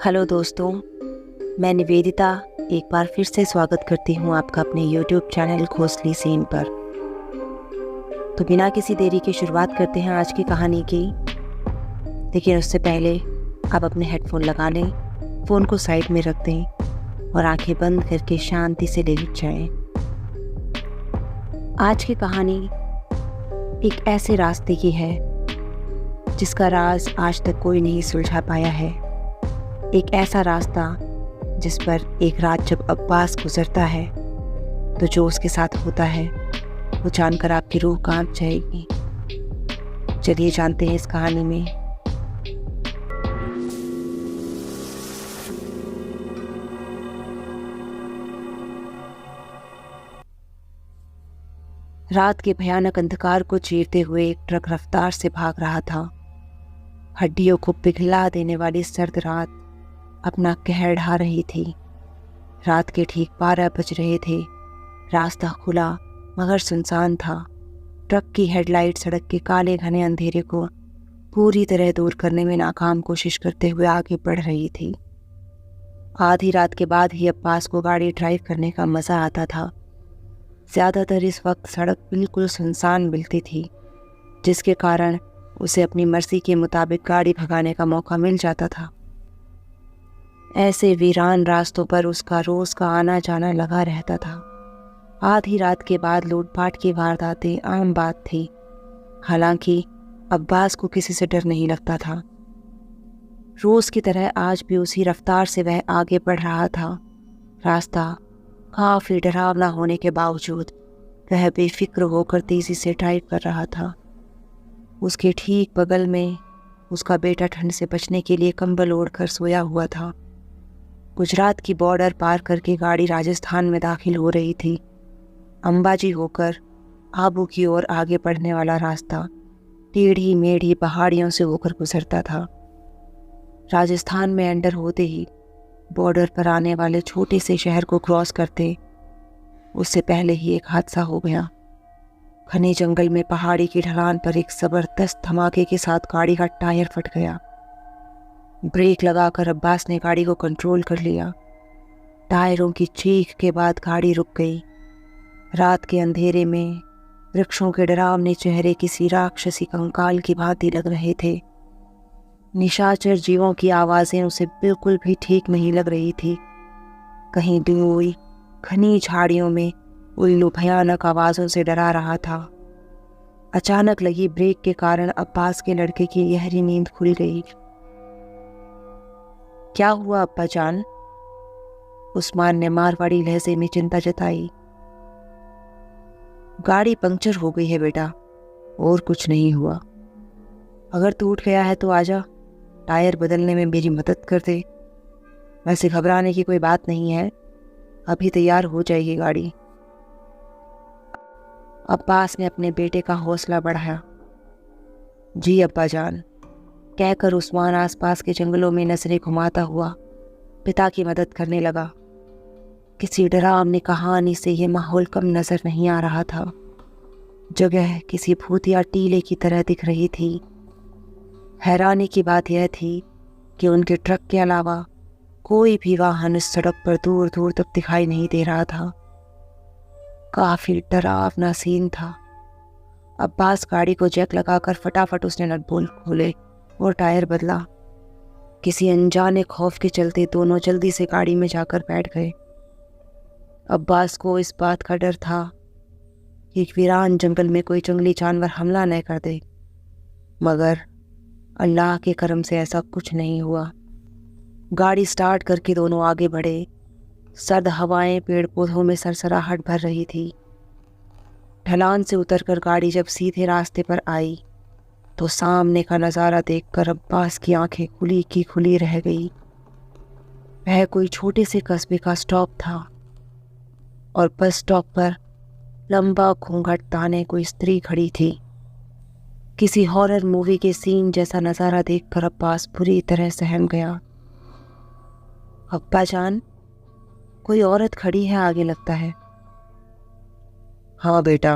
Hello दोस्तों, मैं निवेदिता एक बार फिर से स्वागत करती हूँ आपका अपने YouTube चैनल घोंसली सीन पर। तो बिना किसी देरी के शुरुआत करते हैं आज की कहानी की। लेकिन उससे पहले आप अपने हेडफोन लगा लें, फ़ोन को साइड में रख दें और आंखें बंद करके शांति से लेट जाएं। आज की कहानी एक ऐसे रास्ते की है जिसका राज आज तक कोई नहीं सुलझा पाया है। एक ऐसा रास्ता जिस पर एक रात जब अब्बास गुजरता है तो जो उसके साथ होता है वो जानकर आपकी रूह कांप जाएगी। चलिए जानते हैं इस कहानी में। रात के भयानक अंधकार को चीरते हुए एक ट्रक रफ्तार से भाग रहा था। हड्डियों को पिघला देने वाली सर्द रात अपना कहर ढा रही थी। रात के ठीक 12 बज रहे थे। रास्ता खुला मगर सुनसान था। ट्रक की हेडलाइट सड़क के काले घने अंधेरे को पूरी तरह दूर करने में नाकाम कोशिश करते हुए आगे बढ़ रही थी। आधी रात के बाद ही अब्बास को गाड़ी ड्राइव करने का मज़ा आता था। ज़्यादातर इस वक्त सड़क बिल्कुल सुनसान मिलती थी, जिसके कारण उसे अपनी मर्जी के मुताबिक गाड़ी भगाने का मौका मिल जाता था। ऐसे वीरान रास्तों पर उसका रोज़ का आना जाना लगा रहता था। आधी रात के बाद लूटपाट की वारदातें आम बात थी। हालांकि अब्बास को किसी से डर नहीं लगता था। रोज़ की तरह आज भी उसी रफ्तार से वह आगे बढ़ रहा था। रास्ता काफ़ी डरावना होने के बावजूद वह बेफिक्र होकर तेज़ी से ड्राइव कर रहा था। उसके ठीक बगल में उसका बेटा ठंड से बचने के लिए कंबल ओढ़कर सोया हुआ था। गुजरात की बॉर्डर पार करके गाड़ी राजस्थान में दाखिल हो रही थी। अंबाजी होकर आबू की ओर आगे बढ़ने वाला रास्ता टेढ़ी मेढ़ी पहाड़ियों से होकर गुजरता था। राजस्थान में एंटर होते ही बॉर्डर पर आने वाले छोटे से शहर को क्रॉस करते उससे पहले ही एक हादसा हो गया। घने जंगल में पहाड़ी की ढलान पर एक ज़बरदस्त धमाके के साथ गाड़ी का टायर फट गया। ब्रेक लगाकर अब्बास ने गाड़ी को कंट्रोल कर लिया। टायरों की चीख के बाद गाड़ी रुक गई। रात के अंधेरे में वृक्षों के डरावने चेहरे किसी राक्षसी कंकाल की भांति लग रहे थे। निशाचर जीवों की आवाज़ें उसे बिल्कुल भी ठीक नहीं लग रही थी। कहीं दूर घनी झाड़ियों में उल्लू भयानक आवाज़ों से डरा रहा था। अचानक लगी ब्रेक के कारण अब्बास के लड़के की गहरी नींद खुल गई। क्या हुआ अब्बा जान? उस्मान ने मारवाड़ी लहजे में चिंता जताई। गाड़ी पंक्चर हो गई है बेटा, और कुछ नहीं हुआ। अगर टूट गया है तो आजा, टायर बदलने में मेरी मदद कर दे। वैसे घबराने की कोई बात नहीं है, अभी तैयार हो जाएगी गाड़ी। अब्बास ने अपने बेटे का हौसला बढ़ाया। जी अब्बा जान, कहकर उस्मान आसपास के जंगलों में नजरें घुमाता हुआ पिता की मदद करने लगा। किसी डरावनी कहानी से ये माहौल कम नजर नहीं आ रहा था। जगह किसी भूतिया टीले की तरह दिख रही थी। हैरानी की बात यह थी कि उनके ट्रक के अलावा कोई भी वाहन इस सड़क पर दूर दूर तक दिखाई नहीं दे रहा था। काफी डरावना सीन था। अब्बास गाड़ी को जैक लगाकर फटाफट उसने नट बोल्ट खोले और टायर बदला। किसी अनजाने खौफ के चलते दोनों जल्दी से गाड़ी में जाकर बैठ गए। अब्बास को इस बात का डर था कि वीरान जंगल में कोई जंगली जानवर हमला न कर दे, मगर अल्लाह के करम से ऐसा कुछ नहीं हुआ। गाड़ी स्टार्ट करके दोनों आगे बढ़े। सर्द हवाएं पेड़ पौधों में सरसराहट भर रही थी। ढलान से उतरकर गाड़ी जब सीधे रास्ते पर आई तो सामने का नज़ारा देखकर अब्बास की आंखें खुली की खुली रह गई। वह कोई छोटे से कस्बे का स्टॉप था और बस स्टॉप पर लंबा घूंघट ताने कोई स्त्री खड़ी थी। किसी हॉरर मूवी के सीन जैसा नज़ारा देखकर अब्बास बुरी तरह सहम गया। अब्बा जान, कोई औरत खड़ी है आगे लगता है। हाँ बेटा,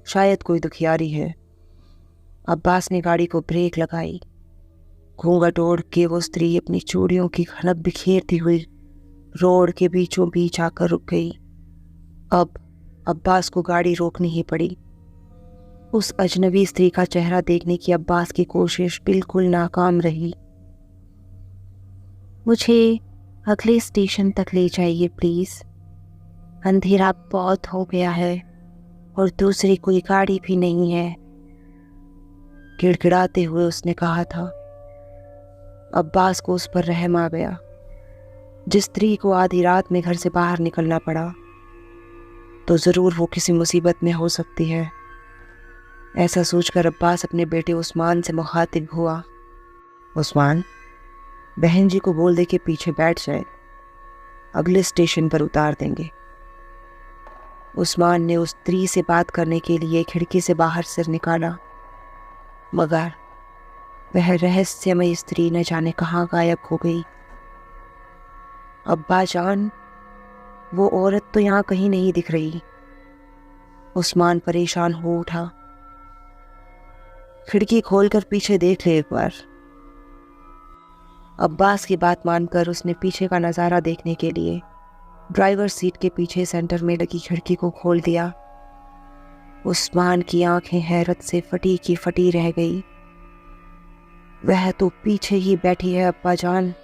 शायद कोई दुखियारी है। अब्बास ने गाड़ी को ब्रेक लगाई। घूंघट ओढ़ के वो स्त्री अपनी चूड़ियों की खनक बिखेरती हुई रोड के बीचों बीच आकर रुक गई। अब अब्बास को गाड़ी रोकनी ही पड़ी। उस अजनबी स्त्री का चेहरा देखने की अब्बास की कोशिश बिल्कुल नाकाम रही। मुझे अगले स्टेशन तक ले जाइए प्लीज, अंधेरा बहुत हो गया है और दूसरी कोई गाड़ी भी नहीं है, गिड़गिड़ाते हुए उसने कहा था। अब्बास को उस पर रहम आ गया। जिस स्त्री को आधी रात में घर से बाहर निकलना पड़ा तो ज़रूर वो किसी मुसीबत में हो सकती है। ऐसा सोचकर अब्बास अपने बेटे उस्मान से मुखातिब हुआ। उस्मान, बहन जी को बोल दे के पीछे बैठ जाए, अगले स्टेशन पर उतार देंगे। उस्मान ने उस स्त्री से बात करने के लिए खिड़की से बाहर सिर निकाला, मगर वह रहस्यमयी स्त्री न जाने कहाँ गायब हो गई। अब्बा जान, वो औरत तो यहाँ कहीं नहीं दिख रही। उस्मान परेशान हो उठा। खिड़की खोलकर पीछे देख ले एक बार। अब्बास की बात मानकर उसने पीछे का नज़ारा देखने के लिए ड्राइवर सीट के पीछे सेंटर में लगी खिड़की को खोल दिया। उस्मान की आंखें हैरत से फटी की फटी रह गई। वह तो पीछे ही बैठी है अब्बा जान।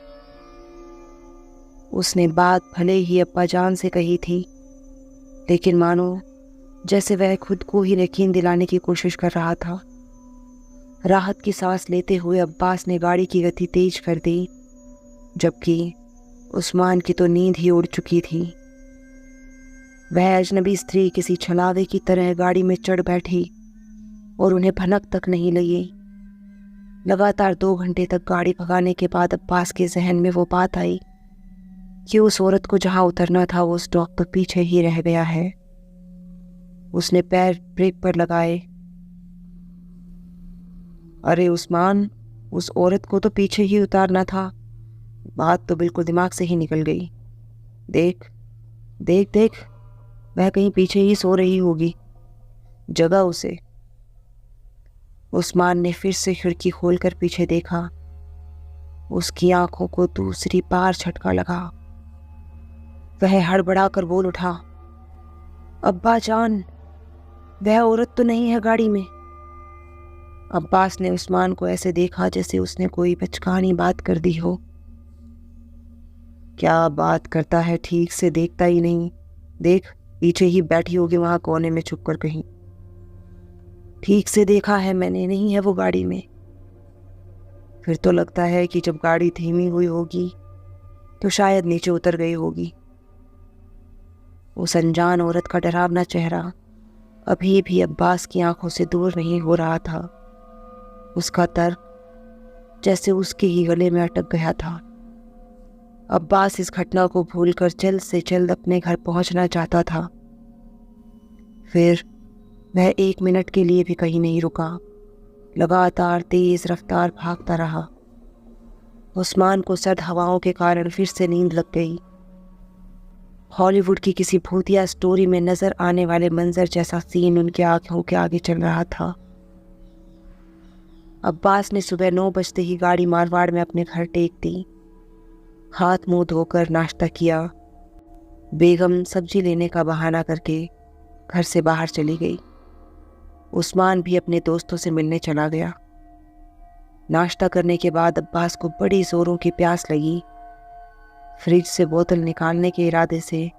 उसने बात भले ही अब्बा जान से कही थी, लेकिन मानो जैसे वह खुद को ही यकीन दिलाने की कोशिश कर रहा था। राहत की सांस लेते हुए अब्बास ने गाड़ी की गति तेज कर दी, जबकि उस्मान की तो नींद ही उड़ चुकी थी। वह अजनबी स्त्री किसी छलावे की तरह गाड़ी में चढ़ बैठी और उन्हें भनक तक नहीं लगी। लगातार 2 घंटे तक गाड़ी भगाने के बाद अब्बास के जहन में वो बात आई कि उस औरत को जहां उतरना था वो स्टॉप पर पीछे ही रह गया है। उसने पैर ब्रेक पर लगाए। अरे उस्मान, उस औरत को तो पीछे ही उतारना था। बात तो बिल्कुल दिमाग से ही निकल गई। देख देख देख, वह कहीं पीछे ही सो रही होगी, जगा उसे। उस्मान ने फिर से खिड़की खोलकर पीछे देखा। उसकी आंखों को दूसरी बार झटका लगा। वह हड़बड़ाकर बोल उठा, अब्बा जान, वह औरत तो नहीं है गाड़ी में। अब्बास ने उस्मान को ऐसे देखा जैसे उसने कोई बचकानी बात कर दी हो। क्या बात करता है, ठीक से देखता ही नहीं। देख, पीछे ही बैठी होगी वहां कोने में छुप कर कहीं। ठीक से देखा है मैंने, नहीं है वो गाड़ी में। फिर तो लगता है कि जब गाड़ी धीमी हुई होगी तो शायद नीचे उतर गई होगी। उस अनजान औरत का डरावना चेहरा अभी भी अब्बास की आंखों से दूर नहीं हो रहा था। उसका तर्क जैसे उसके ही गले में अटक गया था। अब्बास इस घटना को भूलकर जल्द से जल्द अपने घर पहुंचना चाहता था। फिर वह 1 मिनट के लिए भी कहीं नहीं रुका, लगातार तेज रफ्तार भागता रहा। उस्मान को सर्द हवाओं के कारण फिर से नींद लग गई। हॉलीवुड की किसी भूतिया स्टोरी में नजर आने वाले मंजर जैसा सीन उनकी आंखों के आगे चल रहा था। अब्बास ने सुबह 9 बजते ही गाड़ी मारवाड़ में अपने घर टेक दी। हाथ मुंह धोकर नाश्ता किया। बेगम सब्जी लेने का बहाना करके घर से बाहर चली गई। उस्मान भी अपने दोस्तों से मिलने चला गया। नाश्ता करने के बाद अब्बास को बड़ी जोरों की प्यास लगी। फ्रिज से बोतल निकालने के इरादे से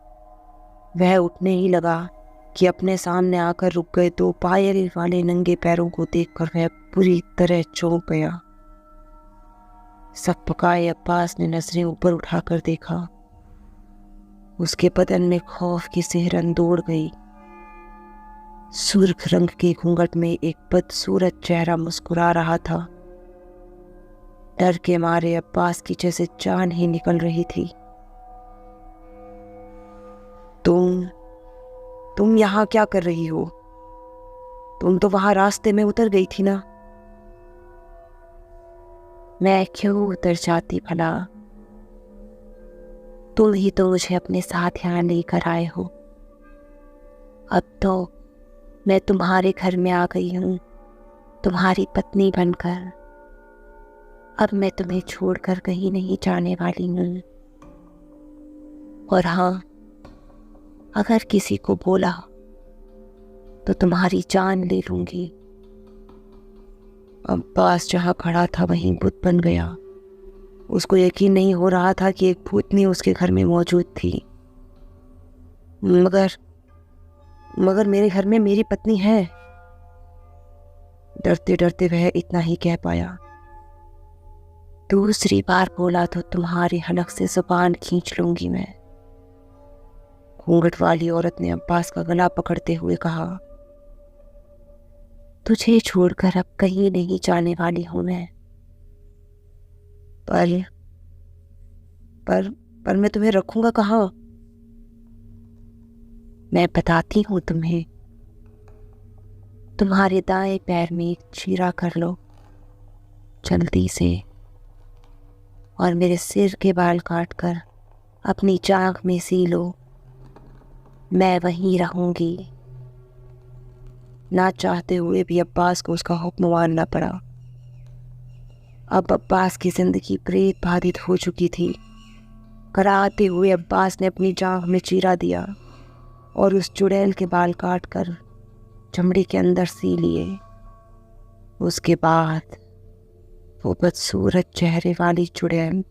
वह उठने ही लगा कि अपने सामने आकर रुक गए 2 पायल वाले नंगे पैरों को देखकर वह पूरी तरह चौंक गया। सब पकाए अब्बास ने नजरें ऊपर उठाकर देखा। उसके बदन में खौफ की सिहरन दौड़ गई। सुर्ख रंग के घूंघट में एक बदसूरत चेहरा मुस्कुरा रहा था। डर के मारे अब्बास की जैसे जान ही निकल रही थी। तुम यहां क्या कर रही हो? तुम तो वहां रास्ते में उतर गई थी ना। मैं क्यों उतर जाती भला? तुम ही तो मुझे अपने साथ यहाँ लेकर आए हो। अब तो मैं तुम्हारे घर में आ गई हूँ, तुम्हारी पत्नी बनकर। अब मैं तुम्हें छोड़कर कहीं नहीं जाने वाली हूँ। और हाँ, अगर किसी को बोला तो तुम्हारी जान ले लूंगी। अब्बास जहाँ खड़ा था वहीं बुत बन गया। उसको यकीन नहीं हो रहा था कि एक भूतनी उसके घर में मौजूद थी। मगर मगर मेरे घर में मेरी पत्नी है। डरते डरते वह इतना ही कह पाया। दूसरी बार बोला तो तुम्हारी हलक से जुबान खींच लूंगी मैं। घूंघट वाली औरत ने अब्बास का गला पकड़ते हुए कहा, तुझे छोड़कर अब कहीं नहीं जाने वाली हूं मैं। पर पर पर मैं तुम्हें रखूंगा कहाँ? मैं बताती हूँ तुम्हें। तुम्हारे दाएं पैर में एक चीरा कर लो जल्दी से, और मेरे सिर के बाल काट कर अपनी चाक में सी लो। मैं वहीं रहूंगी। ना चाहते हुए भी अब्बास को उसका हुक्म मानना पड़ा। अब अब्बास की जिंदगी प्रेत बाधित हो चुकी थी। कराहते हुए अब्बास ने अपनी जांघ में चीरा दिया और उस चुड़ैल के बाल काट कर चमड़ी के अंदर सी लिए। उसके बाद वो बदसूरत चेहरे वाली चुड़ैल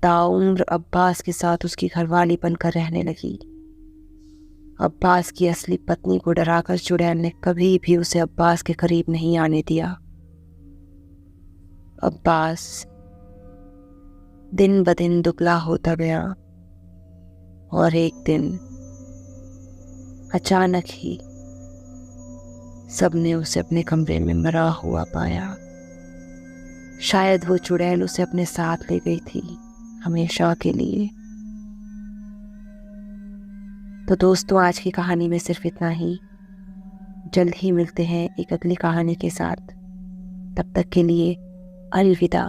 ताउम्र अब्बास के साथ उसकी घरवाली बनकर रहने लगी। अब्बास की असली पत्नी को डराकर चुड़ैल ने कभी भी उसे अब्बास के करीब नहीं आने दिया। अब्बास दिन ब दिन दुबला होता गया और एक दिन अचानक ही सबने उसे अपने कमरे में मरा हुआ पाया। शायद वो चुड़ैल उसे अपने साथ ले गई थी हमेशा के लिए। तो दोस्तों, आज की कहानी में सिर्फ इतना ही। जल्द ही मिलते हैं एक अगली कहानी के साथ। तब तक के लिए अलविदा।